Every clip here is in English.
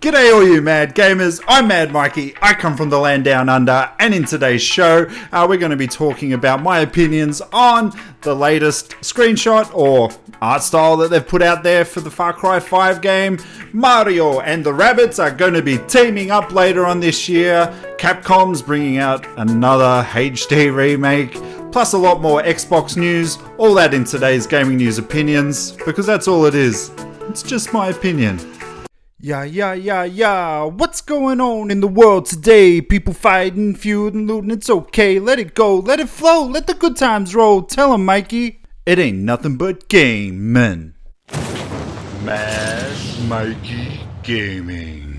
G'day all you mad gamers, I'm Mad Mikey, I come from the land down under, and in today's show we're going to be talking about my opinions on the latest screenshot or art style that they've put out there for the Far Cry 5 game. Mario and the Rabbids are going to be teaming up later on this year, Capcom's bringing out another HD remake, plus a lot more Xbox news, all that in today's gaming news opinions, because that's all it is, it's just my opinion. Yeah, what's going on in the world today? People fighting, feuding, looting, it's okay, let it go, let it flow, let the good times roll, tell 'em Mikey, it ain't nothing but gaming. Mad Mikey Gaming.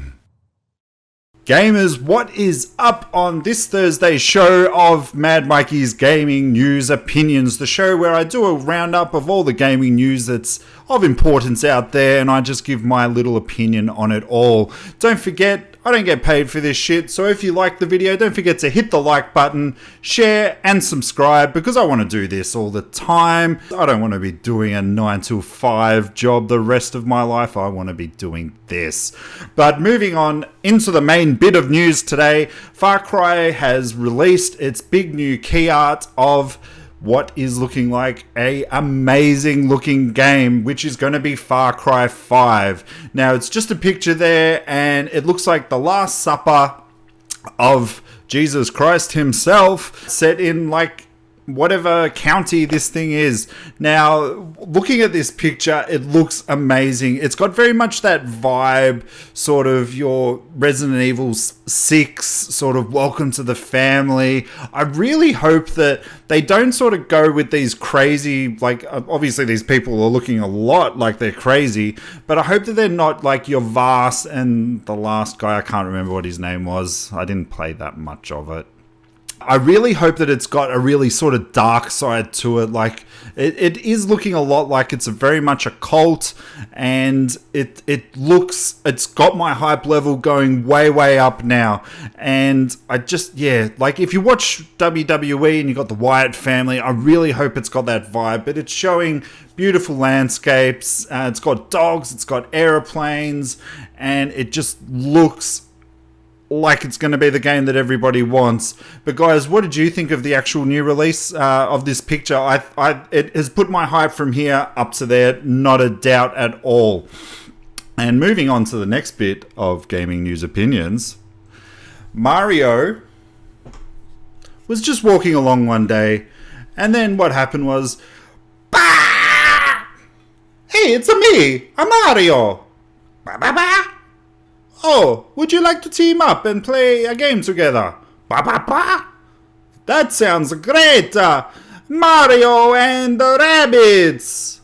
Gamers, what is up on this Thursday show of Mad Mikey's Gaming News Opinions, the show where I do a roundup of all the gaming news that's of importance out there and I just give my little opinion on it all. Don't forget, I don't get paid for this shit, so if you like the video, don't forget to hit the like button, share and subscribe, because I want to do this all the time. I don't want to be doing a 9 to 5 job the rest of my life. I want to be doing this. But moving on into the main bit of news today, Far Cry has released its big new key art of what is looking like a amazing looking game, which is going to be Far Cry 5. Now, it's just a picture there, and it looks like the Last Supper of Jesus Christ himself, set in like whatever county this thing is. Now, looking at this picture, it looks amazing. It's got very much that vibe, sort of your Resident Evil 6, sort of welcome to the family. I really hope that they don't sort of go with these crazy, like, obviously these people are looking a lot like they're crazy, but I hope that they're not like your Vast and the last guy, I can't remember what his name was. I didn't play that much of it. I really hope that it's got a really sort of dark side to it. Like it is looking a lot like it's very much a cult, and it's got my hype level going way up now. And I just, yeah, like if you watch WWE and you got the Wyatt family, I really hope it's got that vibe. But it's showing beautiful landscapes, it's got dogs, it's got aeroplanes, and it just looks like it's going to be the game that everybody wants. But guys, what did you think of the actual new release of this picture? It has put my hype from here up to there, not a doubt at all. And moving on to the next bit of gaming news opinions, Mario was just walking along one day, and then what happened was, bah! Hey, it's me, I'm Mario. Bah, bah, bah. Oh, would you like to team up and play a game together? Ba ba ba! That sounds great! Mario and the Rabbids!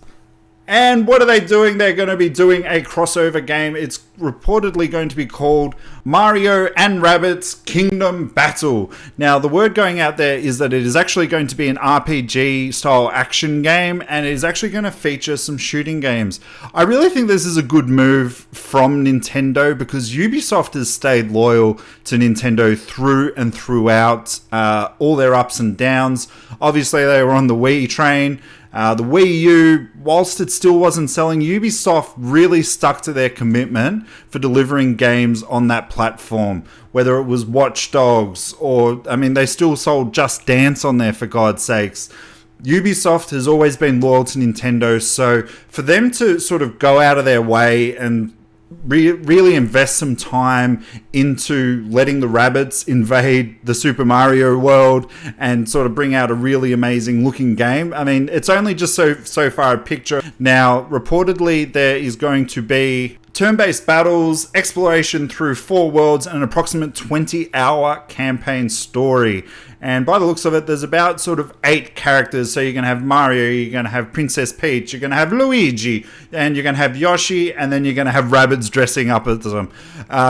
And what are they doing? They're going to be doing a crossover game. It's reportedly going to be called Mario and Rabbids Kingdom Battle. Now, the word going out there is that it is actually going to be an RPG style action game, and it is actually going to feature some shooting games. I really think this is a good move from Nintendo, because Ubisoft has stayed loyal to Nintendo through and throughout all their ups and downs. Obviously, they were on the Wii train. The Wii U, whilst it still wasn't selling, Ubisoft really stuck to their commitment for delivering games on that platform. Whether it was Watch Dogs or, I mean, they still sold Just Dance on there, for God's sakes. Ubisoft has always been loyal to Nintendo, so for them to sort of go out of their way and really invest some time into letting the Rabbids invade the Super Mario world and sort of bring out a really amazing looking game. I mean, it's only just so far a picture. Now, reportedly, there is going to be turn-based battles, exploration through 4 worlds, and an approximate 20-hour campaign story. And by the looks of it, there's about sort of 8 characters. So you're going to have Mario, you're going to have Princess Peach, you're going to have Luigi, and you're going to have Yoshi, and then you're going to have Rabbids dressing up as them.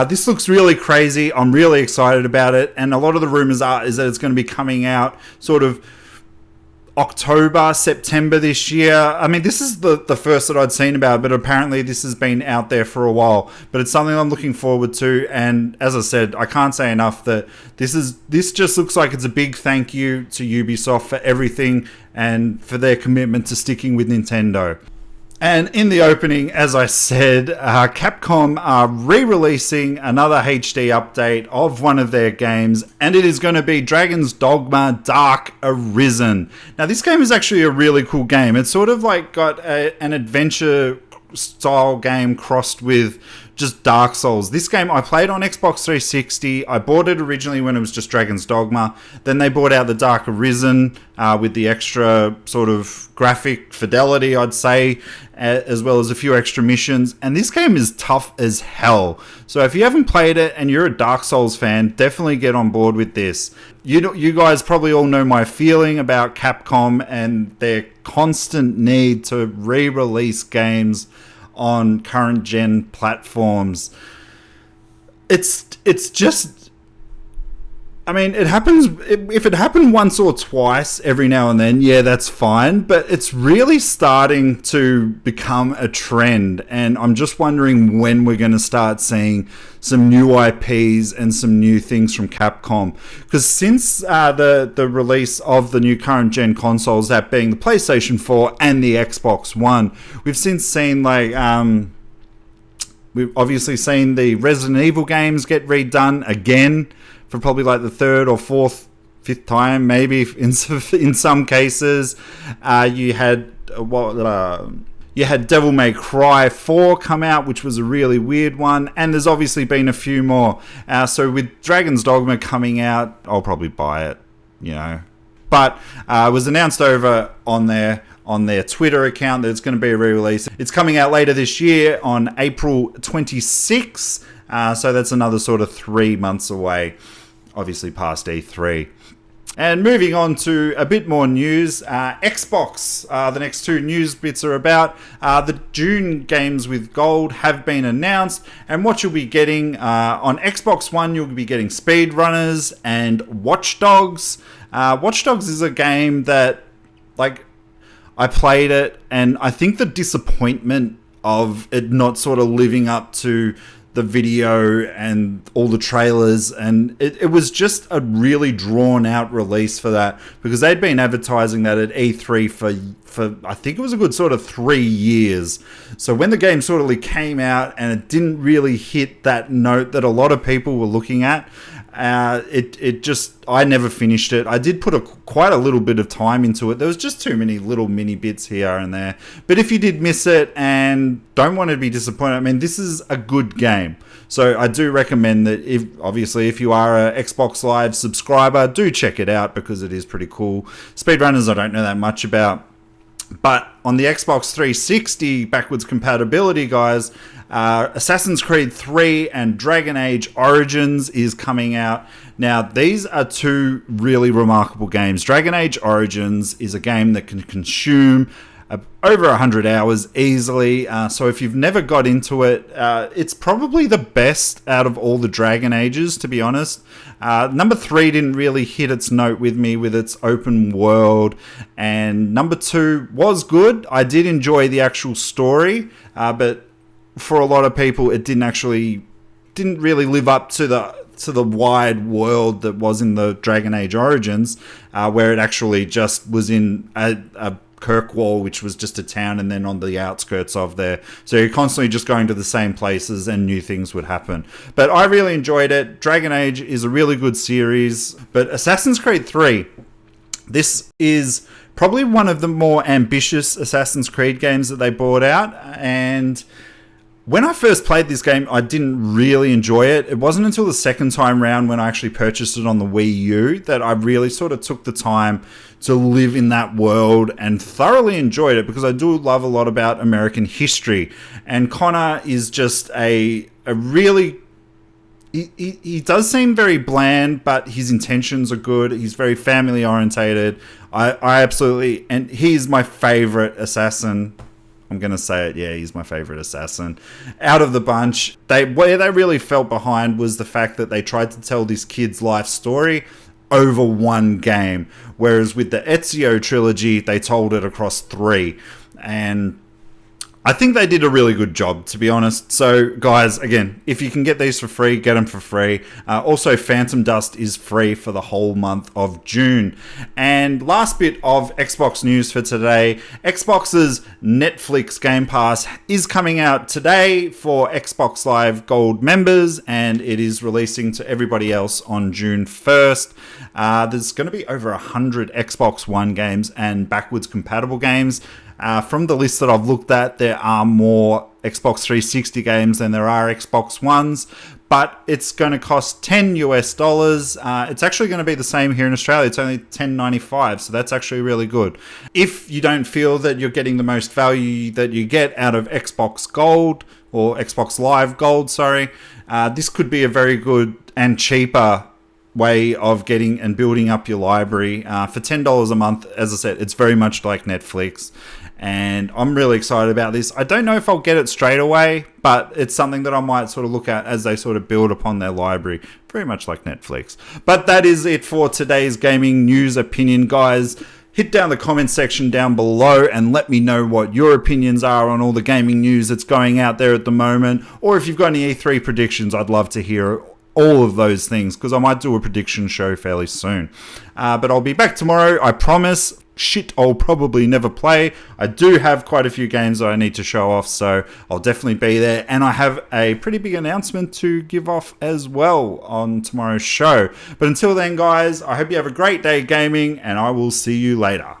This looks really crazy. I'm really excited about it. And a lot of the rumors is that it's going to be coming out sort of October, September this year. I mean, this is the first that I'd seen about it, but apparently this has been out there for a while. But it's something I'm looking forward to, and as I said, I can't say enough that this just looks like it's a big thank you to Ubisoft for everything and for their commitment to sticking with Nintendo. And in the opening, as I said, Capcom are re-releasing another HD update of one of their games, and it is going to be Dragons Dogma Dark Arisen. Now, this game is actually a really cool game. It's sort of like got an adventure style game crossed with just Dark Souls. This game I played on Xbox 360. I bought it originally when it was just Dragon's Dogma. Then they brought out the Dark Arisen with the extra sort of graphic fidelity, I'd say, as well as a few extra missions. And this game is tough as hell. So if you haven't played it and you're a Dark Souls fan, definitely get on board with this. You guys probably all know my feeling about Capcom and their constant need to re-release games on current gen platforms. It's just, I mean, it happens. If it happened once or twice every now and then, yeah, that's fine. But it's really starting to become a trend, and I'm just wondering when we're going to start seeing some new IPs and some new things from Capcom. Because since the release of the new current gen consoles, that being the PlayStation 4 and the Xbox One, we've since seen like we've obviously seen the Resident Evil games get redone again, for probably like the third or fourth, fifth time, maybe in some cases. You had Devil May Cry 4 come out, which was a really weird one, and there's obviously been a few more. So with Dragon's Dogma coming out, I'll probably buy it, you know. But it was announced over on their Twitter account that it's going to be a re-release. It's coming out later this year on April 26th. So that's another sort of 3 months away, obviously past E3. And moving on to a bit more news, Xbox, the next two news bits are about. The June games with gold have been announced, and what you'll be getting on Xbox One, you'll be getting Speedrunners and Watch Dogs. Watch Dogs is a game that, like, I played it, and I think the disappointment of it not sort of living up to the video and all the trailers, and it was just a really drawn out release for that, because they'd been advertising that at E3 for I think it was a good sort of 3 years. So when the game sort of came out and it didn't really hit that note that a lot of people were looking at, it just, I never finished it. I did put quite a little bit of time into it. There was just too many little mini bits here and there. But if you did miss it and don't want to be disappointed, I mean, this is a good game. So I do recommend that, if you are a Xbox Live subscriber, do check it out, because it is pretty cool. Speedrunners I don't know that much about. But on the Xbox 360 backwards compatibility, guys, Assassin's Creed 3 and Dragon Age Origins is coming out. Now, these are two really remarkable games. Dragon Age Origins is a game that can consume over 100 hours easily. So if you've never got into it, it's probably the best out of all the Dragon Ages, to be honest. Number 3 didn't really hit its note with me with its open world, and number 2 was good. I did enjoy the actual story, but for a lot of people, it didn't really live up to the wide world that was in the Dragon Age Origins, where it actually just was in a Kirkwall, which was just a town, and then on the outskirts of there. So you're constantly just going to the same places and new things would happen. But I really enjoyed it. Dragon Age is a really good series. But Assassin's Creed 3, this is probably one of the more ambitious Assassin's Creed games that they brought out. And when I first played this game, I didn't really enjoy it. It wasn't until the second time round, when I actually purchased it on the Wii U, that I really sort of took the time to live in that world and thoroughly enjoyed it, because I do love a lot about American history. And Connor is just a really... He does seem very bland, but his intentions are good. He's very family orientated. I absolutely... And he's my favorite assassin. I'm going to say it, yeah, he's my favorite assassin. Out of the bunch, where they really felt behind was the fact that they tried to tell this kid's life story over one game. Whereas with the Ezio trilogy, they told it across 3. And I think they did a really good job, to be honest. So, guys, again, if you can get these for free, get them for free. Also, Phantom Dust is free for the whole month of June. And last bit of Xbox news for today. Xbox's Netflix Game Pass is coming out today for Xbox Live Gold members, and it is releasing to everybody else on June 1st. There's going to be over 100 Xbox One games and backwards compatible games. From the list that I've looked at, there are more Xbox 360 games than there are Xbox Ones, but it's going to cost $10 US. It's actually going to be the same here in Australia. It's only $10.95, so that's actually really good. If you don't feel that you're getting the most value that you get out of Xbox Gold, or Xbox Live Gold, this could be a very good and cheaper way of getting and building up your library. For $10 a month, as I said, it's very much like Netflix, and I'm really excited about this. I don't know if I'll get it straight away, but it's something that I might sort of look at as they sort of build upon their library, very much like Netflix. But that is it for today's gaming news opinion, guys. Hit down the comment section down below and let me know what your opinions are on all the gaming news that's going out there at the moment, or if you've got any E3 predictions, I'd love to hear all of those things, because I might do a prediction show fairly soon. But I'll be back tomorrow, I promise. Shit, I'll probably never play. I do have quite a few games that I need to show off, so I'll definitely be there. And I have a pretty big announcement to give off as well on tomorrow's show. But until then, guys, I hope you have a great day gaming, and I will see you later.